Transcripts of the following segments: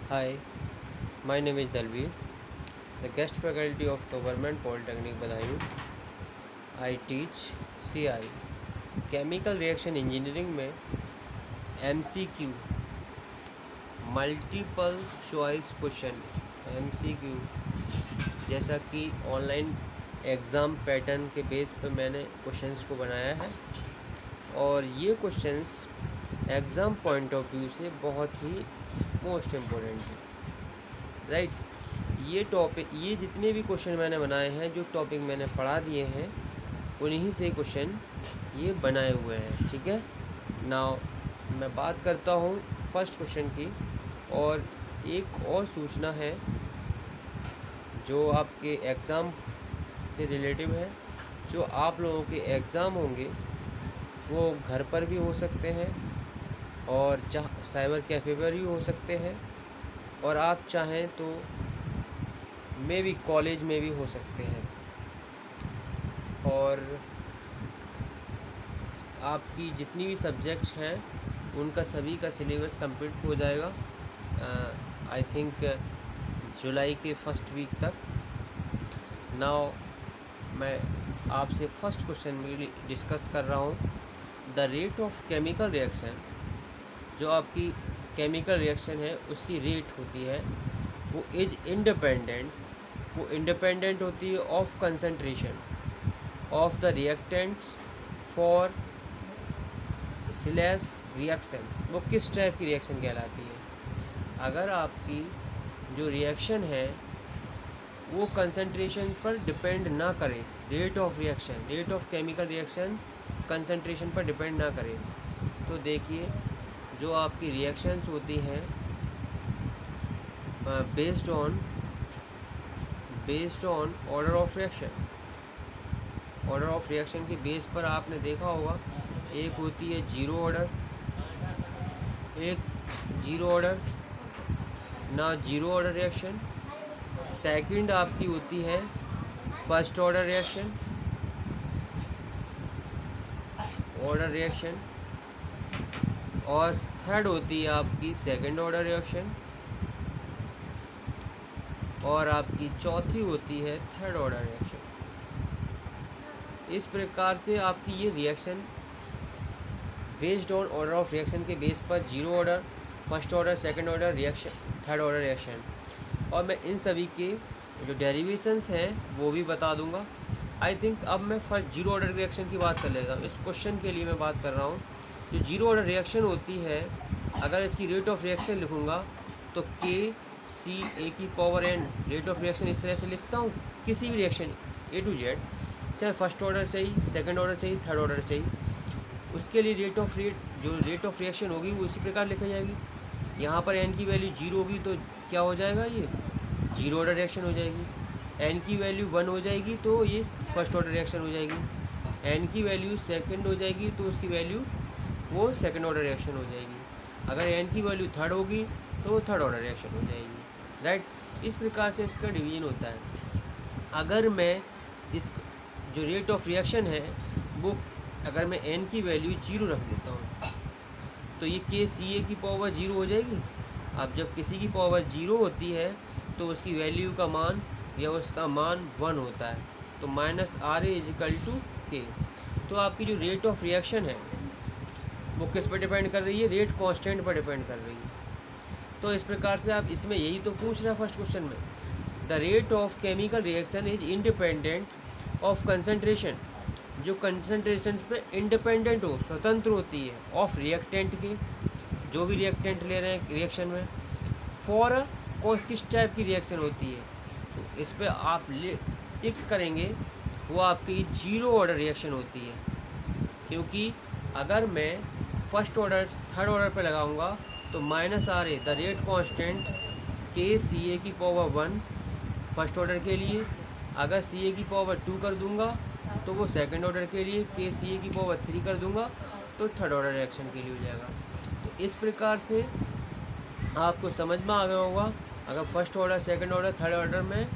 Hi, my name is Dalveer, the guest faculty of Government Polytechnic Badaयूं. I teach CI chemical reaction engineering में MCQ multiple choice question MCQ जैसा कि online exam pattern के base पर मैंने questions को बनाया है और ये questions exam point of view से बहुत ही मोस्ट इम्पोर्टेंट है। राइट, ये जितने भी क्वेश्चन मैंने बनाए हैं, जो टॉपिक मैंने पढ़ा दिए हैं, उन्हीं से क्वेश्चन ये बनाए हुए हैं। ठीक है, नाउ मैं बात करता हूँ फर्स्ट क्वेश्चन की। और एक और सूचना है जो आपके एग्ज़ाम से रिलेटिव है। जो आप लोगों के एग्ज़ाम होंगे वो घर पर भी हो सकते हैं और साइबर कैफ़े पर भी हो सकते हैं, और आप चाहें तो मे भी कॉलेज में भी हो सकते हैं। और आपकी जितनी भी सब्जेक्ट्स हैं उनका सभी का सिलेबस कंप्लीट हो जाएगा आई थिंक जुलाई के फर्स्ट वीक तक। नाउ मैं आपसे फर्स्ट क्वेश्चन में डिस्कस कर रहा हूँ। The rate of chemical reaction, जो आपकी केमिकल रिएक्शन है उसकी रेट होती है वो इंडिपेंडेंट होती है of concentration of the reactants for slash reaction. वो किस टाइप की रिएक्शन कहलाती है? अगर आपकी जो रिएक्शन है वो कंसंट्रेशन पर डिपेंड ना करे, rate of chemical reaction concentration पर डिपेंड ना करे, तो देखिए जो आपकी रिएक्शंस होती हैं based on order of reaction के बेस पर आपने देखा होगा, एक होती है जीरो ऑर्डर, एक जीरो ऑर्डर ना जीरो ऑर्डर रिएक्शन। सेकंड आपकी होती है फर्स्ट ऑर्डर रिएक्शन और थर्ड होती है आपकी सेकंड ऑर्डर रिएक्शन, और आपकी चौथी होती है थर्ड ऑर्डर रिएक्शन। इस प्रकार से आपकी ये reaction based on order of reaction के बेस पर zero order, first order, second order reaction, third order reaction, और मैं इन सभी के जो डेरिवेशंस हैं वो भी बता दूंगा। आई थिंक अब मैं फर्स्ट जीरो ऑर्डर रिएक्शन की बात कर लेता हूँ। इस क्वेश्चन के लिए मैं बात कर रहा हूँ। जो जीरो ऑर्डर रिएक्शन होती है, अगर इसकी रेट ऑफ रिएक्शन लिखूँगा तो KCA⁴n रेट ऑफ रिएक्शन इस तरह से लिखता हूँ। किसी भी रिएक्शन A to Z, चाहे फर्स्ट ऑर्डर चाहिए, सेकंड ऑर्डर चाहिए, थर्ड ऑर्डर चाहिए, उसके लिए रेट ऑफ रिएक्शन होगी वो इसी प्रकार लिखी जाएगी। यहाँ पर n की वैल्यू 0 होगी तो क्या हो जाएगा, ये जीरो ऑर्डर रिएक्शन हो जाएगी। n की वैल्यू 1 हो जाएगी तो ये फर्स्ट ऑर्डर रिएक्शन हो जाएगी। n की वैल्यू सेकंड हो जाएगी तो उसकी वैल्यू वो सेकंड ऑर्डर रिएक्शन हो जाएगी। अगर n की वैल्यू थर्ड होगी तो वो थर्ड ऑर्डर रिएक्शन हो जाएगी। राइट, इस प्रकार से इसका डिवीजन होता है। अगर मैं इस जो रेट ऑफ रिएक्शन है वो अगर मैं n की वैल्यू 0 रख देता हूँ तो ये KCA⁴0 हो जाएगी। अब जब किसी की पावर 0 होती है तो उसकी वैल्यू का मान या उसका मान 1 होता है, तो -RA=K। तो आपकी जो रेट ऑफ रिएक्शन है वो किस पर डिपेंड कर रही है? रेट कांस्टेंट पर डिपेंड कर रही है। तो इस प्रकार से आप इसमें यही तो पूछ रहे हैं फर्स्ट क्वेश्चन में, the rate of chemical reaction is independent of concentration, जो कंसंट्रेशन पे इंडिपेंडेंट हो, स्वतंत्र होती है, ऑफ रिएक्टेंट के, जो भी रिएक्टेंट ले रहे हैं रिएक्शन में, फॉर किस टाइप की रिएक्शन होती है, तो इस पर आप टिक करेंगे, वो आपकी जीरो ऑर्डर रिएक्शन होती है। क्योंकि अगर मैं फर्स्ट ऑर्डर थर्ड ऑर्डर पे लगाऊंगा तो -RA the rate constant KCA⁴1 first order के लिए, अगर CA⁴2 कर दूंगा तो वो सेकंड ऑर्डर के लिए, KCA⁴3 कर दूंगा तो थर्ड ऑर्डर रिएक्शन के लिए हो जाएगा। तो इस प्रकार से आपको समझ में आ गया होगा, अगर first order, second order, third order में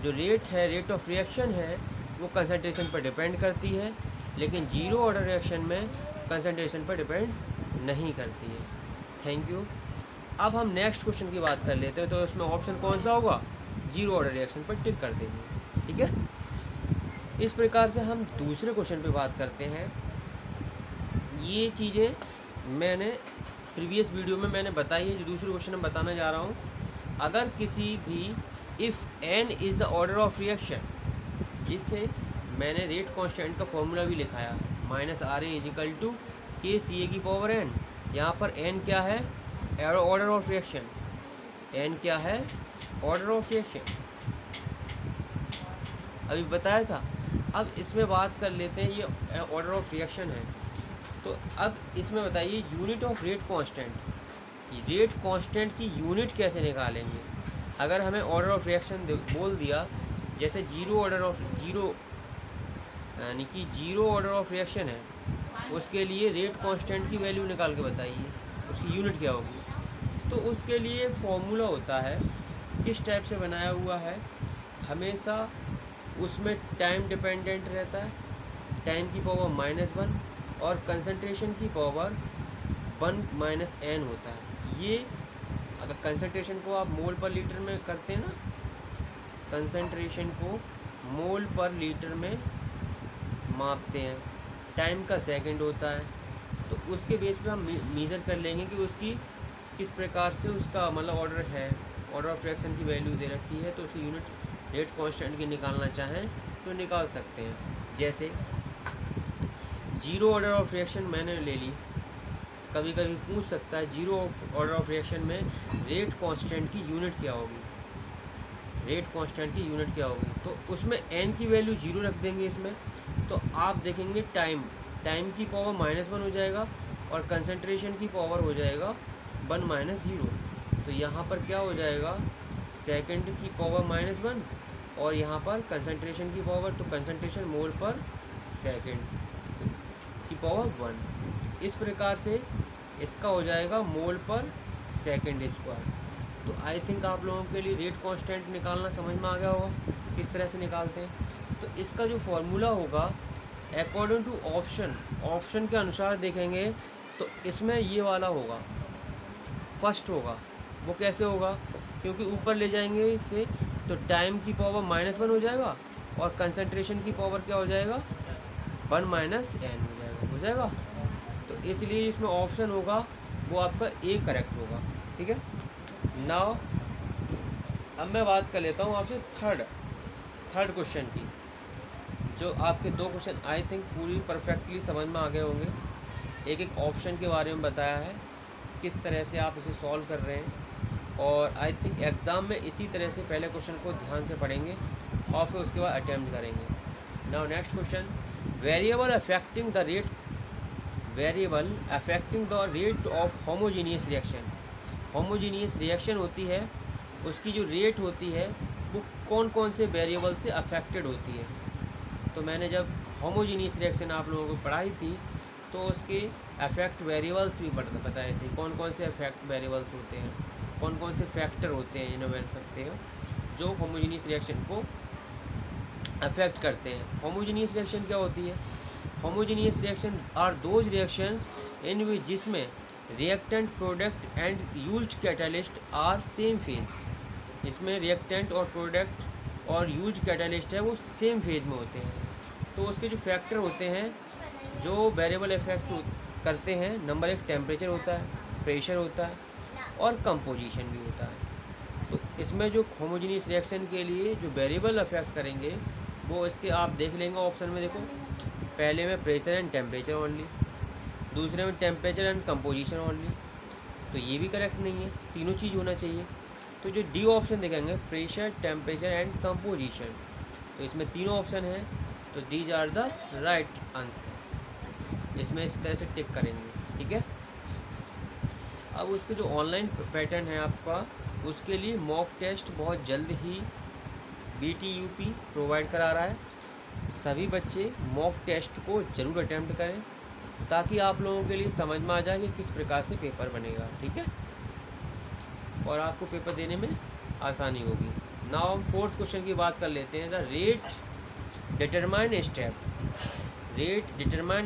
जो रेट ऑफ रिएक्शन है वो कंसंट्रेशन पर डिपेंड करती है, लेकिन जीरो ऑर्डर रिएक्शन में कंसंट्रेशन पर डिपेंड नहीं करती है। Thank you. अब हम नेक्स्ट क्वेश्चन की बात कर लेते हैं। तो इसमें ऑप्शन कौन सा होगा, जीरो ऑर्डर रिएक्शन पर टिक कर देंगे। ठीक है, इस प्रकार से हम दूसरे क्वेश्चन पे बात करते हैं। ये चीज़ें मैंने प्रीवियस वीडियो में मैंने बताई है। जो दूसरे क्वेश्चन में बताने जा रहा हूँ, अगर किसी भी if n is the order of reaction, जिससे मैंने रेट कांस्टेंट का फॉर्मूला भी लिखाया, minus R A is equal to K C ए की पावर n। यहाँ पर n क्या है, ऑर्डर ऑफ रिएक्शन। n क्या है, ऑर्डर ऑफ रिएक्शन, अभी बताया था। अब इसमें बात कर लेते हैं, ये ऑर्डर ऑफ रिएक्शन है। तो अब इसमें बताइए unit of rate constant, rate constant की यूनिट कैसे निकालेंगे। अगर हमें ऑर्डर ऑफ रिएक्शन बोल दिया, जैसे जीरो ऑर्डर ऑफ जीरो यानी कि जीरो ऑर्डर ऑफ रिएक्शन है, उसके लिए रेट कांस्टेंट की वैल्यू निकाल के बताइए, उसकी यूनिट क्या होगी। तो उसके लिए फॉर्मूला होता है, किस टाइप से बनाया हुआ है, हमेशा उसमें टाइम डिपेंडेंट रहता है, टाइम की पावर -1 और कंसंट्रेशन की पावर 1 - n होता है। ये अगर कंसंट्रेशन को आप मोल पर लीटर में करते हैं ना, कंसंट्रेशन को मोल पर लीटर में मापते हैं, टाइम का सेकंड होता है, तो उसके बेस पे हम मेज़र कर लेंगे कि उसकी किस प्रकार से उसका मतलब ऑर्डर है, ऑर्डर ऑफ रिएक्शन की वैल्यू दे रखी है, तो उसकी यूनिट रेट कांस्टेंट की निकालना चाहें तो निकाल सकते हैं। जैसे जीरो ऑर्डर ऑफ रिएक्शन मैंने ले ली, कभी कभी पूछ सकता है जीरो ऑर्डर ऑफ रिएक्शन में रेट कांस्टेंट की यूनिट क्या होगी, रेट कांस्टेंट की यूनिट क्या होगी। तो उसमें n की वैल्यू 0 रख देंगे इसमें, तो आप देखेंगे टाइम की पावर -1 हो जाएगा और कंसंट्रेशन की पावर हो जाएगा 1 - 0। तो यहाँ पर क्या हो जाएगा, सेकंड की पावर -1 और यहाँ पर कंसंट्रेशन की पावर, तो कंसंट्रेशन मोल पर सेकंड की पावर 1। इस प्रकार से इसका हो जाएगा मोल पर सेकंड स्क्वायर। तो आई थिंक आप लोगों के लिए रेट कांस्टेंट निकालना समझ में आ गया होगा, किस तरह से निकालते हैं। तो इसका जो फॉर्मूला होगा अकॉर्डिंग टू ऑप्शन के अनुसार देखेंगे, तो इसमें ये वाला होगा, फर्स्ट होगा। वो कैसे होगा, क्योंकि ऊपर ले जाएंगे इसे तो टाइम की पावर -1 हो जाएगा और कंसंट्रेशन की पावर क्या हो जाएगा, 1 - n हो जाएगा। तो इसलिए इसमें ऑप्शन होगा वो आपका ए करेक्ट होगा। ठीक है, नाउ अब मैं बात कर लेता हूँ आपसे थर्ड क्वेश्चन की। जो आपके दो क्वेश्चन आई थिंक पूरी परफेक्टली समझ में आ गए होंगे। एक एक ऑप्शन के बारे में बताया है, किस तरह से आप इसे सॉल्व कर रहे हैं, और आई थिंक एग्ज़ाम में इसी तरह से पहले क्वेश्चन को ध्यान से पढ़ेंगे और फिर उसके बाद अटैम्प्ट करेंगे। Now next question, variable affecting the rate of homogeneous reaction. Homogeneous reaction होती है, उसकी जो रेट होती है वो कौन कौन से वेरिएबल से अफेक्टेड होती है। तो मैंने जब होमोजीनियस रिएक्शन आप लोगों को पढ़ाई थी तो उसके अफेक्ट वेरिएबल्स भी बताए थे, कौन कौन से अफेक्ट वेरिएबल्स होते हैं, कौन कौन से फैक्टर होते हैं जिन्हें बोल सकते हैं जो होमोजीनियस रिएक्शन को अफेक्ट करते हैं। होमोजीनियस रिएक्शन क्या होती है, homogeneous reaction are those reactions in which जिसमें reactant product and used catalyst are same phase. इसमें रिएक्टेंट और प्रोडक्ट और यूज्ड कैटालिस्ट है वो सेम फेज में होते हैं। तो उसके जो फैक्टर होते हैं जो वेरिएबल इफेक्ट करते हैं, नंबर 1 टेम्परेचर होता है, प्रेशर होता है और कंपोजिशन भी होता है। तो इसमें जो होमोजीनियस रिएक्शन के लिए जो वेरिएबल अफेक्ट करेंगे वो इसके आप देख लेंगे ऑप्शन में। देखो पहले में प्रेशर एंड टेम्परेचर ओनली, दूसरे में टेम्परेचर एंड कंपोजिशन ओनली। तो ये भी करेक्ट नहीं है, तीनों चीज़ होना चाहिए। तो जो डी ऑप्शन देखेंगे प्रेशर, टेम्परेचर एंड कंपोजिशन, तो इसमें तीनों ऑप्शन हैं, तो these are the right answer. इसमें इस तरह से टिक करेंगे। ठीक है, अब उसके जो ऑनलाइन पैटर्न है आपका, उसके लिए मॉक टेस्ट बहुत जल्द ही BTUP प्रोवाइड करा रहा है। सभी बच्चे मॉक टेस्ट को ज़रूर अटैम्प्ट करें ताकि आप लोगों के लिए समझ में आ जाए कि किस प्रकार से पेपर बनेगा। ठीक है, और आपको पेपर देने में आसानी होगी। नाउ हम फोर्थ क्वेश्चन की बात कर लेते हैं, the rate determine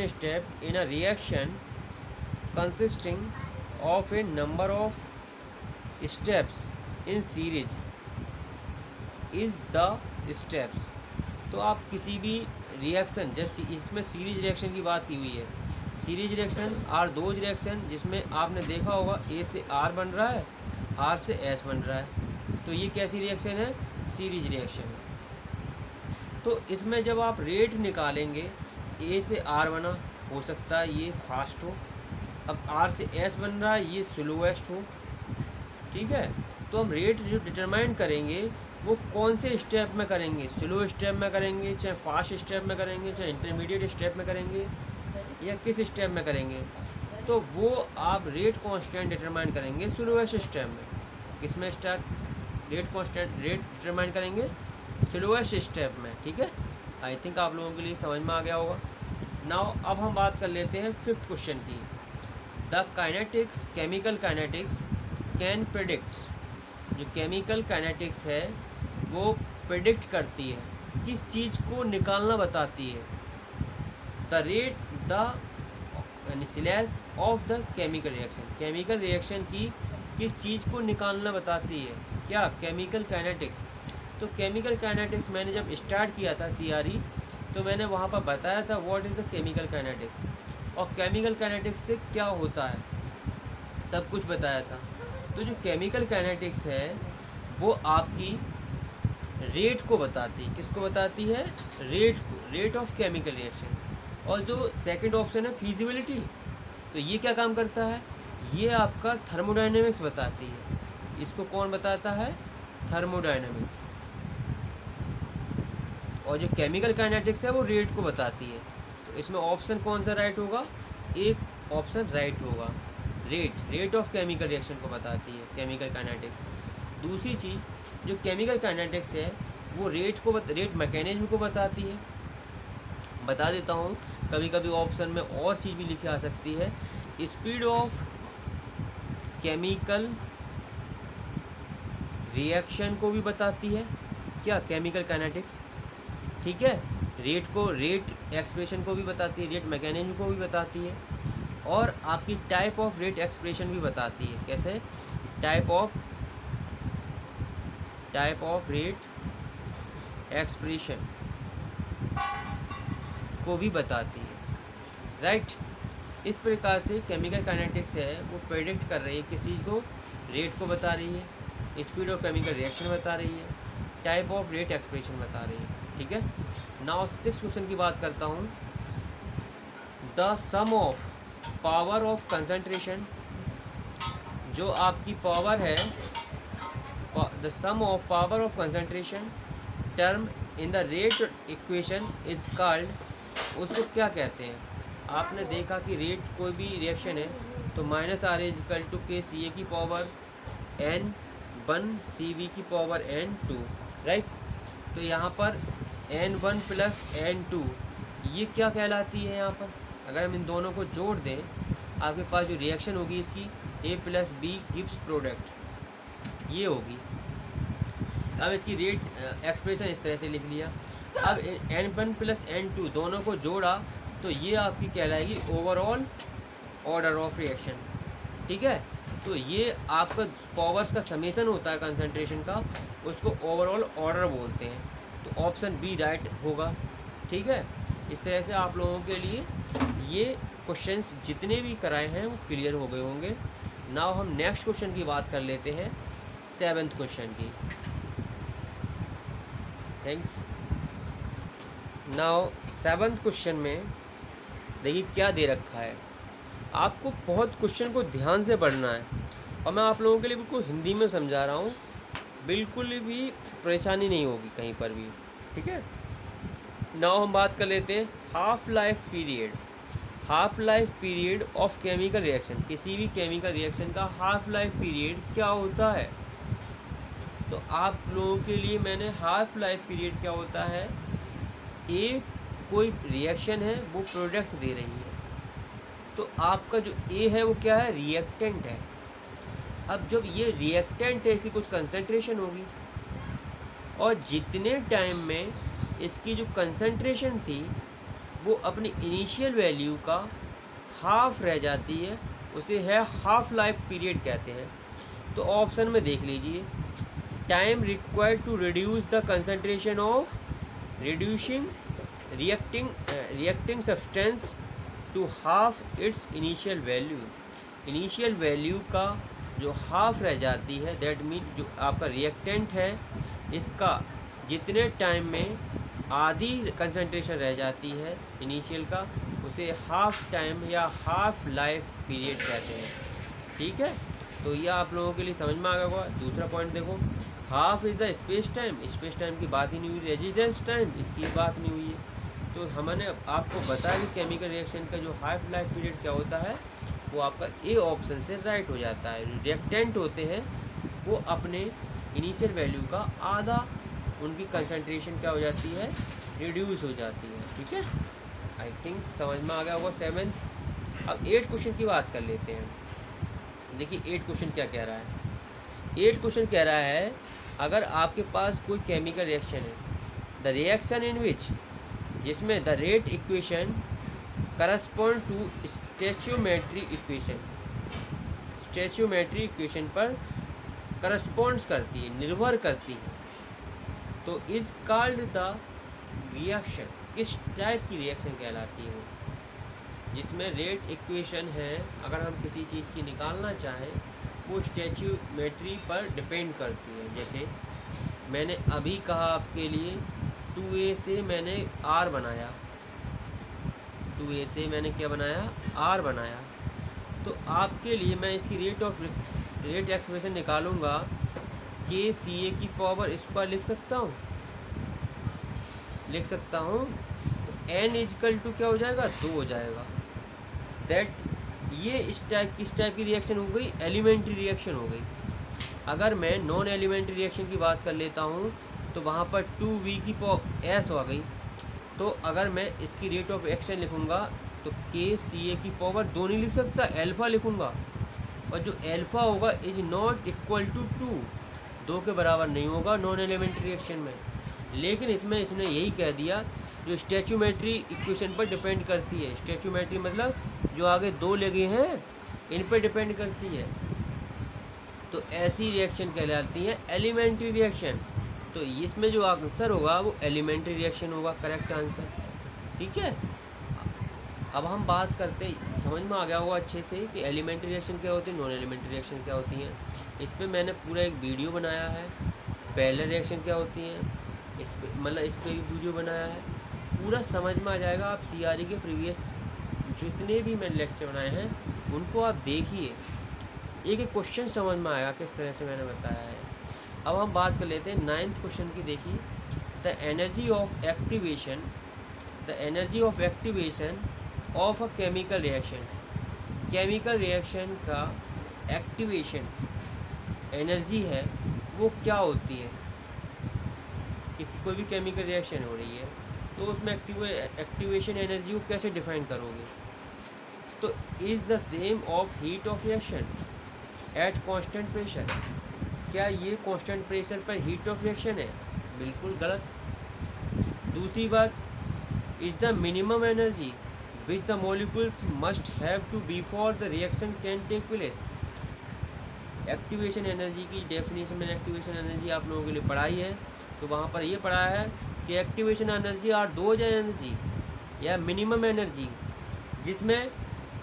step in a reaction consisting of a number of steps in series is the steps. तो आप किसी भी रिएक्शन, जैसे इसमें सीरीज रिएक्शन की बात की हुई है, series reaction are those reaction जिसमें आपने देखा होगा ए से आर बन रहा है, आर से एस बन रहा है, तो ये कैसी रिएक्शन है? सीरीज रिएक्शन है। तो इसमें जब आप रेट निकालेंगे, ए से आर बना, हो सकता है ये फास्ट हो, अब आर से एस बन रहा है, ये स्लोएस्ट हो, ठीक है। तो हम रेट जो डिटरमाइन करेंगे वो कौन से स्टेप में करेंगे, स्लो स्टेप में करेंगे, चाहे फास्ट स्टेप में करेंगे, चाहे इंटरमीडिएट स्टेप में करेंगे, या किस स्टेप में करेंगे, तो वो आप रेट कांस्टेंट डिटरमाइन करेंगे स्लोएस्ट स्टेप में। किसमें start rate constant rate determine करेंगे? स्लोएस्ट स्टेप में, ठीक है। आई थिंक आप लोगों के लिए समझ में आ गया होगा। नाउ अब हम बात कर लेते हैं 5th क्वेश्चन की। The kinetics, chemical kinetics can predicts. जो केमिकल काइनेटिक्स है वो प्रेडिक्ट करती है, किस चीज़ को निकालना बताती है? The rate the slash of the chemical reaction. Chemical reaction की किस चीज़ को निकालना बताती है? क्या? Chemical kinetics. तो केमिकल काइनेटिक्स मैंने जब स्टार्ट किया था CRE, तो मैंने वहाँ पर बताया था what is the chemical kinetics, और केमिकल काइनेटिक्स से क्या होता है, सब कुछ बताया था। तो जो केमिकल काइनेटिक्स है वो आपकी रेट को बताती है। किसको बताती है? रेट को, रेट ऑफ केमिकल रिएक्शन। और जो सेकंड ऑप्शन है फीजिबिलिटी, तो ये क्या काम करता है? ये आपका थर्मोडायनेमिक्स बताती है। इसको कौन बताता है? थर्मोडायनेमिक्स। और जो केमिकल काइनेटिक्स है वो रेट को बताती है। तो इसमें ऑप्शन कौन सा राइट होगा? एक ऑप्शन राइट होगा, रेट ऑफ केमिकल रिएक्शन को बताती है केमिकल काइनेटिक्स। दूसरी चीज़ जो केमिकल काइनेटिक्स है वो रेट मैकेनिज्म को बताती है। बता देता हूँ, कभी कभी ऑप्शन में और चीज़ भी लिखी आ सकती है। स्पीड ऑफ केमिकल रिएक्शन को भी बताती है क्या? केमिकल काइनेटिक्स, ठीक है। रेट एक्सप्रेशन को भी बताती है, रेट मैकेनिज्म को भी बताती है, और आपकी टाइप ऑफ रेट एक्सप्रेशन भी बताती है। कैसे? टाइप ऑफ रेट एक्सप्रेशन को भी बताती है, राइट। इस प्रकार से केमिकल काइनेटिक्स है वो प्रेडिक्ट कर रही है किस चीज़ को? रेट को बता रही है, स्पीड ऑफ केमिकल रिएक्शन बता रही है, टाइप ऑफ रेट एक्सप्रेशन बता रही है, ठीक है। नाउ 6th क्वेश्चन की बात करता हूँ। The sum of power of concentration, जो आपकी पावर है, the sum of power of concentration term in the rate equation is called, उसको क्या कहते हैं? आपने देखा कि रेट कोई भी रिएक्शन है तो -R = K Ca की पावर N1 Cv की पावर N2, राइट। तो यहाँ पर N1 + N2 ये क्या कहलाती है? यहाँ पर अगर हम इन दोनों को जोड़ दें, आपके पास जो रिएक्शन होगी इसकी A + B गिव्स प्रोडक्ट, ये होगी। अब इसकी रेट एक्सप्रेशन इस तरह से लिख लिया। अब N1 + N2 दोनों को जोड़ा तो ये आपकी कहलाएगी ओवरऑल ऑर्डर ऑफ रिएक्शन, ठीक है। तो ये आपका पावर्स का समेशन होता है कंसंट्रेशन का, उसको ओवरऑल ऑर्डर बोलते हैं। तो ऑप्शन बी राइट होगा, ठीक है। इस तरह से आप लोगों के लिए ये क्वेश्चंस जितने भी कराए हैं वो क्लियर हो गए होंगे। नाउ हम नेक्स्ट क्वेश्चन की बात कर लेते हैं, 7th क्वेश्चन की। थैंक्स। नाउ 7th क्वेश्चन में देखिए क्या दे रखा है। आपको बहुत क्वेश्चन को ध्यान से पढ़ना है, और मैं आप लोगों के लिए बिल्कुल हिंदी में समझा रहा हूँ, बिल्कुल भी परेशानी नहीं होगी कहीं पर भी, ठीक है। नाउ हम बात कर लेते हैं half life period of chemical reaction. किसी भी केमिकल रिएक्शन का हाफ लाइफ पीरियड क्या होता है? तो आप लोगों के लिए मैंने हाफ लाइफ पीरियड क्या होता है, कोई रिएक्शन है वो प्रोडक्ट दे रही है, तो आपका जो ए है वो क्या है? रिएक्टेंट है। अब जब ये रिएक्टेंट है, इसकी कुछ कंसंट्रेशन होगी, और जितने टाइम में इसकी जो कंसंट्रेशन थी वो अपनी इनिशियल वैल्यू का हाफ रह जाती है, उसे है हाफ लाइफ पीरियड कहते हैं। तो ऑप्शन में देख लीजिए, time required to reduce the concentration of reducing reacting substance to half its initial value. Initial value का जो हाफ रह जाती है, दैट मीन जो आपका रिएक्टेंट है इसका जितने टाइम में आधी कंसंट्रेशन रह जाती है इनिशियल का, उसे हाफ टाइम या हाफ लाइफ पीरियड कहते हैं। ठीक है, तो ये आप लोगों के लिए समझ में आ गया होगा। दूसरा पॉइंट देखो, half is the space time, space time की बात ही नहीं हुई, रेजिस्टेंस टाइम इसकी बात नहीं हुई है। तो हमने आपको बताया कि केमिकल रिएक्शन का जो हाफ लाइफ पीरियड क्या होता है, वो आपका ए ऑप्शन से राइट हो जाता है। रिएक्टेंट होते हैं वो अपने इनिशियल वैल्यू का आधा उनकी कंसंट्रेशन क्या हो जाती है, रिड्यूस हो जाती है। ठीक है, आई थिंक समझ में आ गया होगा 7th। अब 8 क्वेश्चन की बात कर लेते हैं। देखिए 8 क्वेश्चन क्या कह रहा है। 8 क्वेश्चन कह रहा है, अगर आपके पास कोई केमिकल रिएक्शन है, द रिएक्शन इन विच, जिसमें the rate equation correspond to stoichiometry equation, stoichiometry equation पर करस्पॉन्ड्स करती है, निर्भर करती है, तो इज कॉल्ड द रिएक्शन। किस टाइप की रिएक्शन कहलाती है वो, जिसमें रेट इक्वेशन है, अगर हम किसी चीज़ की निकालना चाहें वो स्टैच्यूमेट्री पर डिपेंड करती है। जैसे मैंने अभी कहा आपके लिए 2a से मैंने r बनाया, 2a से मैंने क्या बनाया, r बनाया, तो आपके लिए मैं इसकी रेट एक्सप्रेशन निकालूंगा के सी ए की पावर इस पर लिख सकता हूँ, तो n इजकल टू क्या हो जाएगा, 2 हो जाएगा। दैट ये इस टाइप की रिएक्शन हो गई, एलिमेंट्री रिएक्शन हो गई। अगर मैं नॉन एलिमेंट्री रिएक्शन की बात कर लेता हूँ तो वहाँ पर 2v की पावर s हो गई। तो अगर मैं इसकी रेट ऑफ एक्शन लिखूँगा तो के सी ए की पावर 2 नहीं लिख सकता, एल्फ़ा लिखूँगा, और जो एल्फ़ा होगा इज नॉट इक्वल टू 2 के बराबर नहीं होगा नॉन एलिमेंट्री रिएक्शन में। लेकिन इसमें इसने यही कह दिया जो स्टैच्यूमेट्री इक्वेशन पर डिपेंड करती है। स्टैच्यूमेट्री मतलब जो आगे 2 लगे हैं इन पर डिपेंड करती है, तो ऐसी रिएक्शन कहलाती है एलिमेंट्री रिएक्शन। तो इसमें जो आंसर होगा वो एलिमेंट्री रिएक्शन होगा, करेक्ट आंसर। ठीक है, अब हम बात करते हैं, समझ में आ गया होगा अच्छे से कि एलिमेंट्री रिएक्शन क्या होती है, नॉन एलिमेंट्री रिएक्शन क्या होती हैं। इस पर मैंने पूरा एक वीडियो बनाया है, पैरेलल रिएक्शन क्या होती हैं इस पर, मतलब इस पर एक वीडियो बनाया है, पूरा समझ में आ जाएगा। आप CRE के प्रीवियस जितने भी मैंने लेक्चर बनाए हैं उनको आप देखिए, एक एक क्वेश्चन समझ में आएगा किस तरह से मैंने बताया है। अब हम बात कर लेते हैं 9th क्वेश्चन की। देखिए, the energy of activation of a chemical reaction. Chemical reaction का एक्टिवेशन एनर्जी है वो क्या होती है। किसी कोई भी केमिकल रिएक्शन हो रही है तो उसमें एक्टिवेशन एनर्जी को कैसे डिफाइन करोगे, तो is the same of heat of reaction at constant pressure. क्या ये कांस्टेंट प्रेशर पर हीट ऑफ रिएक्शन है, बिल्कुल गलत। दूसरी बात, is the minimum energy which the molecules must have to before the reaction can take place. Activation energy की definition मैंने एक्टिवेशन एनर्जी आप लोगों के लिए पढ़ाई है, तो वहाँ पर ये पढ़ा है कि activation energy are those energy या मिनिमम एनर्जी जिसमें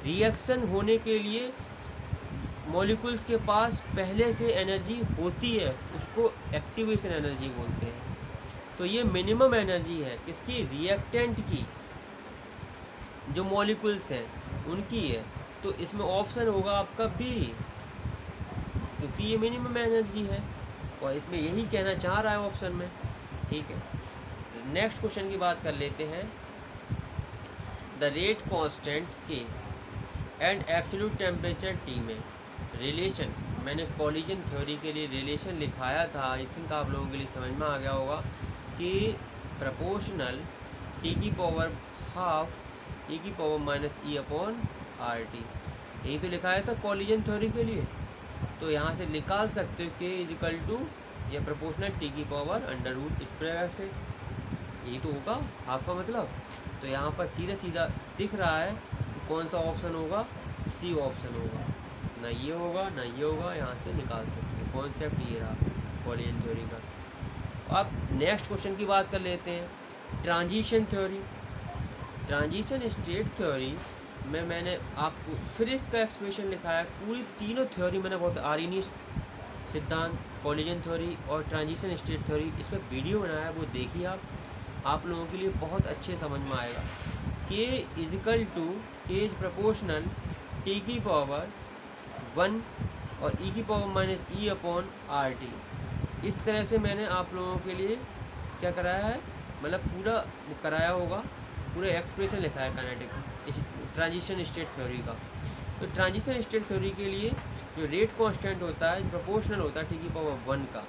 रिएक्शन होने के लिए मॉलिक्यूल्स के पास पहले से एनर्जी होती है, उसको एक्टिवेशन एनर्जी बोलते हैं। तो ये मिनिमम एनर्जी है किसकी, रिएक्टेंट की, जो मॉलिक्यूल्स हैं उनकी है। तो इसमें ऑप्शन होगा आपका बी, क्योंकि ये मिनिमम एनर्जी है और इसमें यही कहना चाह रहा है ऑप्शन में। ठीक है, नेक्स्ट क्वेश्चन की बात कर लेते हैं। द रेट कांस्टेंट के एंड एब्सोल्यूट टेम्परेचर टी में रिलेशन, मैंने कॉलिजन थ्योरी के लिए रिलेशन लिखाया था, आई थिंक आप लोगों के लिए समझ में आ गया होगा कि प्रपोर्शनल टी की पावर हाफ ई की पावर माइनस ई अपॉन आर टी, यही तो लिखाया था कॉलिजन थ्योरी के लिए। तो यहाँ से निकाल सकते हो के इजिकल टू या प्रपोर्शनल टी की पावर अंडर रूट, इस प्रकार से यही तो होगा आपका मतलब। तो यहाँ पर सीधा सीधा दिख रहा है कि कौन सा ऑप्शन होगा, सी ऑप्शन होगा। ना ये होगा ना ये होगा, यहाँ से निकाल सकते हैं। कॉन्सेप्ट ये रहा कोलिजन थ्योरी का। अब नेक्स्ट क्वेश्चन की बात कर लेते हैं, transition theory. Transition state theory में मैंने आपको फिर इसका एक्सप्लेनेशन लिखा है। पूरी तीनों थ्योरी मैंने बहुत आर्यनियस सिद्धांत, कोलिजन थ्योरी और ट्रांजिशन स्टेट थ्योरी, इस पर वीडियो बनाया है, वो देखिए आप लोगों के लिए बहुत अच्छे समझ में आएगा। K is equal to K is proportional T की पावर 1 और E की power minus E upon RT। इस तरह से मैंने आप लोगों के लिए क्या कराया है, मतलब पूरा कराया होगा, पूरे एक्सप्रेशन लिखा है काइनेटिक ट्रांजिशन स्टेट थ्योरी का। तो ट्रांजिशन स्टेट थ्योरी के लिए जो रेट कांस्टेंट होता है, प्रोपोर्शनल होता है T की पावर 1 का।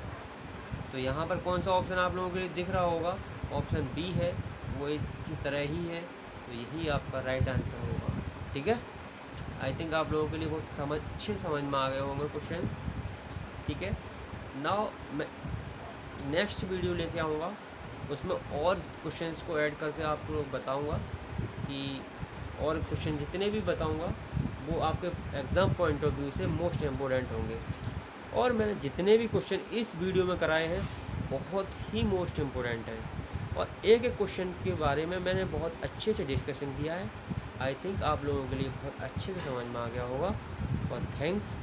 तो यहाँ पर कौन सा ऑप्शन आप लोगों के लिए दिख रहा होगा, ऑप्शन बी है, वो इसकी तरह ही है, तो यही आपका राइट आंसर होगा। ठीक है, आई थिंक आप लोगों के लिए बहुत अच्छे समझ में आ गए होंगे क्वेश्चन। ठीक है, नाउ मैं नेक्स्ट वीडियो लेके आऊँगा, उसमें और क्वेश्चंस को ऐड करके आपको लोग बताऊँगा कि और क्वेश्चन जितने भी बताऊँगा वो आपके एग्ज़ाम पॉइंट ऑफ व्यू से मोस्ट इम्पोर्टेंट होंगे। और मैंने जितने भी क्वेश्चन इस वीडियो में कराए हैं बहुत ही मोस्ट इम्पोर्टेंट हैं, और एक एक क्वेश्चन के बारे में मैंने बहुत अच्छे से डिस्कशन किया है। आई थिंक आप लोगों के लिए बहुत अच्छे से समझ में आ गया होगा, और थैंक्स।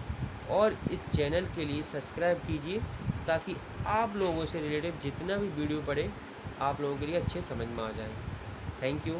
और इस चैनल के लिए सब्सक्राइब कीजिए ताकि आप लोगों से रिलेटेड जितना भी वीडियो पड़े आप लोगों के लिए अच्छे समझ में आ जाए। Thank you.